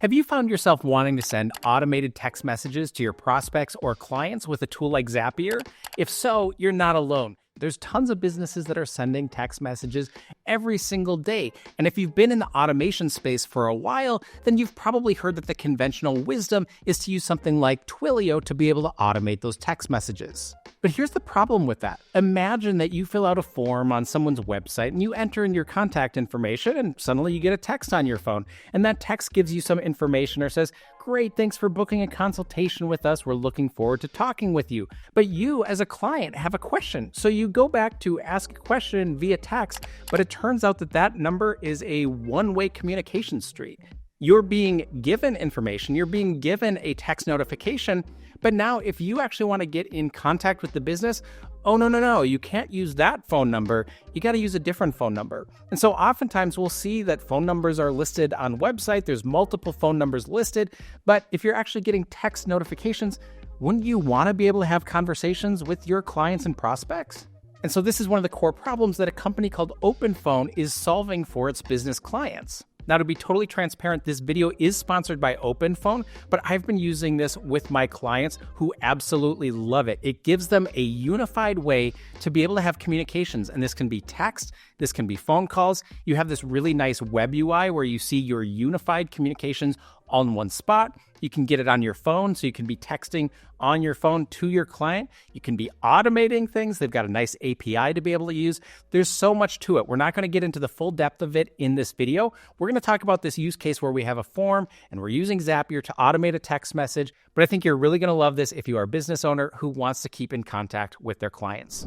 Have you found yourself wanting to send automated text messages to your prospects or clients with a tool like Zapier? If so, you're not alone. There's tons of businesses that are sending text messages every single day. And if you've been in the automation space for a while, then you've probably heard that the conventional wisdom is to use something like Twilio to be able to automate those text messages. But here's the problem with that. Imagine that you fill out a form on someone's website and you enter in your contact information and suddenly you get a text on your phone. And that text gives you some information or says, "Great, thanks for booking a consultation with us. We're looking forward to talking with you." But you, as a client, have a question. So you go back to ask a question via text, but it turns out that that number is a one-way communication street. You're being given information, you're being given a text notification, but now if you actually want to get in contact with the business, oh, no, you can't use that phone number. You got to use a different phone number. And so oftentimes we'll see that phone numbers are listed on website. There's multiple phone numbers listed. But if you're actually getting text notifications, wouldn't you want to be able to have conversations with your clients and prospects? And so this is one of the core problems that a company called OpenPhone is solving for its business clients. Now, to be totally transparent, this video is sponsored by OpenPhone, but I've been using this with my clients who absolutely love it. It gives them a unified way to be able to have communications, and this can be text, this can be phone calls. You have this really nice web UI where you see your unified communications all in one spot. You can get it on your phone, so you can be texting on your phone to your client. You can be automating things. They've got a nice API to be able to use. There's so much to it. We're not going to get into the full depth of it in this video. We're going to talk about this use case where we have a form and we're using Zapier to automate a text message. But I think you're really going to love this if you are a business owner who wants to keep in contact with their clients.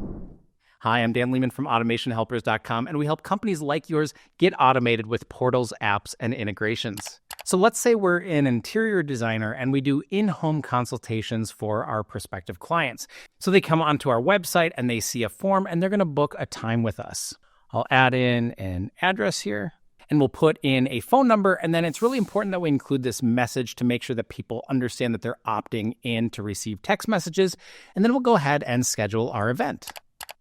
Hi, I'm Dan Lehman from automationhelpers.com, and we help companies like yours get automated with portals, apps, and integrations. So let's say we're an interior designer and we do in-home consultations for our prospective clients. So they come onto our website and they see a form and they're going to book a time with us. I'll add in an address here and we'll put in a phone number. And then it's really important that we include this message to make sure that people understand that they're opting in to receive text messages. And then we'll go ahead and schedule our event.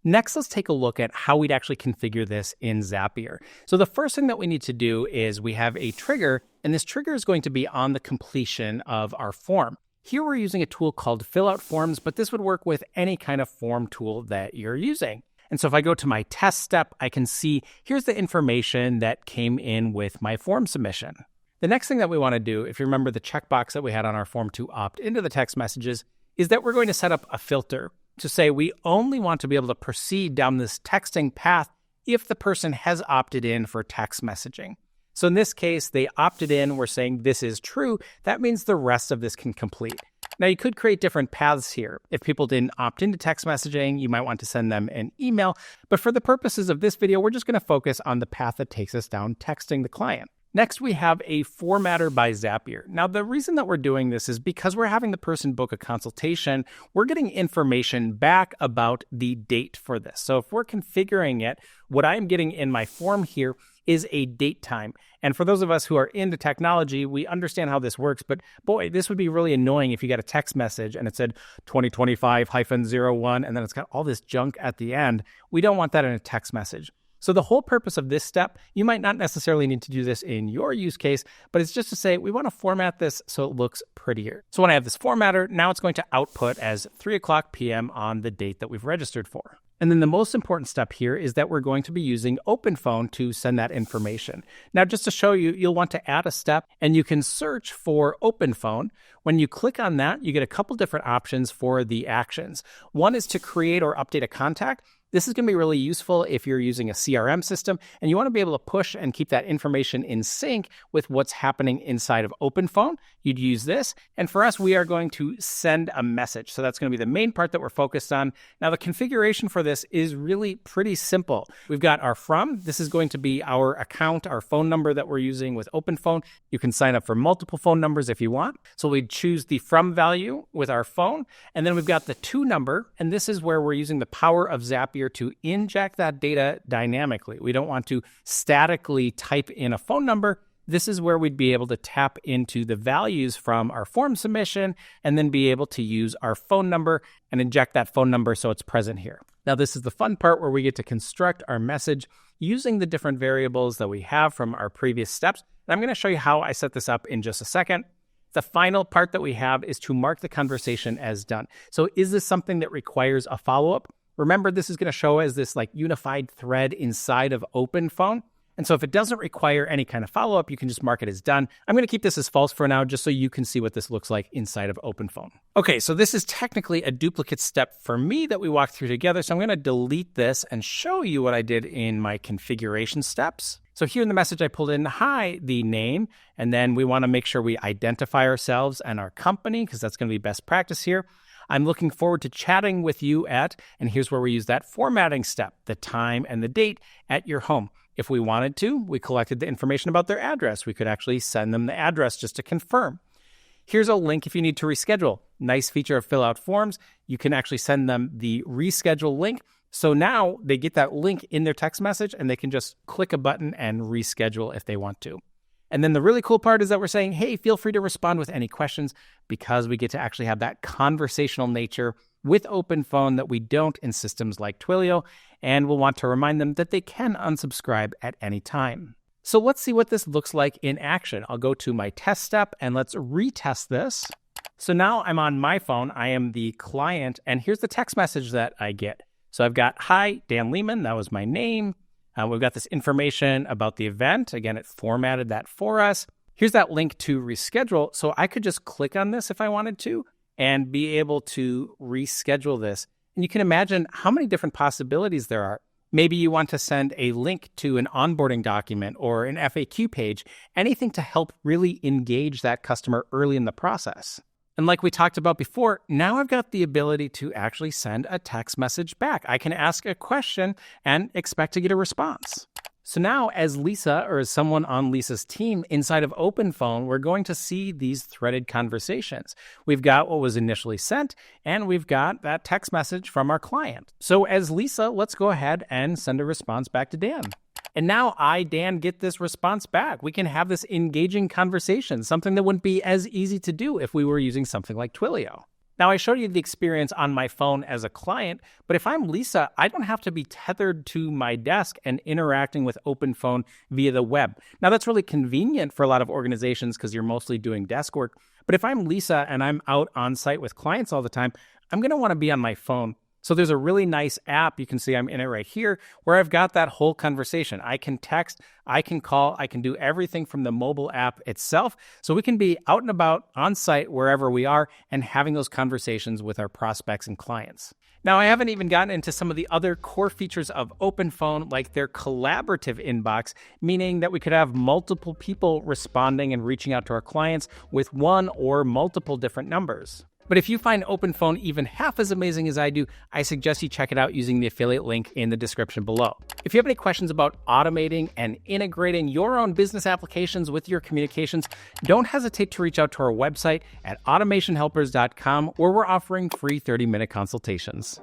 Next, let's take a look at how we'd actually configure this in Zapier. So the first thing that we need to do is we have a trigger, and this trigger is going to be on the completion of our form. Here we're using a tool called Fill Out Forms, but this would work with any kind of form tool that you're using. And so if I go to my test step, I can see here's the information that came in with my form submission. The next thing that we want to do, if you remember the checkbox that we had on our form to opt into the text messages, is that we're going to set up a filter to say we only want to be able to proceed down this texting path if the person has opted in for text messaging. So in this case, they opted in, we're saying this is true. That means the rest of this can complete. Now you could create different paths here. If people didn't opt into text messaging, you might want to send them an email. But for the purposes of this video, we're just going to focus on the path that takes us down texting the client. Next, we have a formatter by Zapier. Now, the reason that we're doing this is because we're having the person book a consultation, we're getting information back about the date for this. So if we're configuring it, what I'm getting in my form here is a date time. And for those of us who are into technology, we understand how this works. But boy, this would be really annoying if you got a text message and it said 2025-01, and then it's got all this junk at the end. We don't want that in a text message. So the whole purpose of this step, you might not necessarily need to do this in your use case, but it's just to say we want to format this so it looks prettier. So when I have this formatter, now it's going to output as 3:00 p.m. on the date that we've registered for. And then the most important step here is that we're going to be using OpenPhone to send that information. Now, just to show you, you'll want to add a step and you can search for OpenPhone. When you click on that, you get a couple different options for the actions. One is to create or update a contact. This is going to be really useful if you're using a CRM system and you want to be able to push and keep that information in sync with what's happening inside of OpenPhone. You'd use this. And for us, we are going to send a message. So that's going to be the main part that we're focused on. Now, the configuration for this is really pretty simple. We've got our from. This is going to be our account, our phone number that we're using with OpenPhone. You can sign up for multiple phone numbers if you want. So we'd choose the from value with our phone. And then we've got the to number. And this is where we're using the power of Zapier to inject that data dynamically. We don't want to statically type in a phone number. This is where we'd be able to tap into the values from our form submission and then be able to use our phone number and inject that phone number so it's present here. Now, this is the fun part where we get to construct our message using the different variables that we have from our previous steps. And I'm going to show you how I set this up in just a second. The final part that we have is to mark the conversation as done. So is this something that requires a follow-up? Remember, this is going to show as this like unified thread inside of OpenPhone. And so if it doesn't require any kind of follow-up, you can just mark it as done. I'm going to keep this as false for now, just so you can see what this looks like inside of OpenPhone. Okay, so this is technically a duplicate step for me that we walked through together. So I'm going to delete this and show you what I did in my configuration steps. So here in the message, I pulled in, hi, the name, and then we want to make sure we identify ourselves and our company, because that's going to be best practice here. I'm looking forward to chatting with you at, and here's where we use that formatting step, the time and the date at your home. If we wanted to, we collected the information about their address. We could actually send them the address just to confirm. Here's a link if you need to reschedule. Nice feature of fill out forms. You can actually send them the reschedule link. So now they get that link in their text message and they can just click a button and reschedule if they want to. And then the really cool part is that we're saying, hey, feel free to respond with any questions, because we get to actually have that conversational nature with OpenPhone that we don't in systems like Twilio, and we'll want to remind them that they can unsubscribe at any time. So let's see what this looks like in action. I'll go to my test step and let's retest this. So now I'm on my phone. I am the client, and here's the text message that I get. So I've got, hi, Dan Lehman. That was my name. We've got this information about the event. Again, it formatted that for us. Here's that link to reschedule. So I could just click on this if I wanted to and be able to reschedule this. And you can imagine how many different possibilities there are. Maybe you want to send a link to an onboarding document or an FAQ page, anything to help really engage that customer early in the process. And like we talked about before, now I've got the ability to actually send a text message back. I can ask a question and expect to get a response. So now as Lisa, or as someone on Lisa's team inside of OpenPhone, we're going to see these threaded conversations. We've got what was initially sent, and we've got that text message from our client. So as Lisa, let's go ahead and send a response back to Dan. And now I, Dan, get this response back. We can have this engaging conversation, something that wouldn't be as easy to do if we were using something like Twilio. Now, I showed you the experience on my phone as a client, but if I'm Lisa, I don't have to be tethered to my desk and interacting with OpenPhone via the web. Now, that's really convenient for a lot of organizations because you're mostly doing desk work. But if I'm Lisa and I'm out on site with clients all the time, I'm going to want to be on my phone. So there's a really nice app, you can see I'm in it right here, where I've got that whole conversation. I can text, I can call, I can do everything from the mobile app itself. So we can be out and about on site wherever we are and having those conversations with our prospects and clients. Now, I haven't even gotten into some of the other core features of OpenPhone, like their collaborative inbox, meaning that we could have multiple people responding and reaching out to our clients with one or multiple different numbers. But if you find OpenPhone even half as amazing as I do, I suggest you check it out using the affiliate link in the description below. If you have any questions about automating and integrating your own business applications with your communications, don't hesitate to reach out to our website at automationhelpers.com, where we're offering free 30-minute consultations.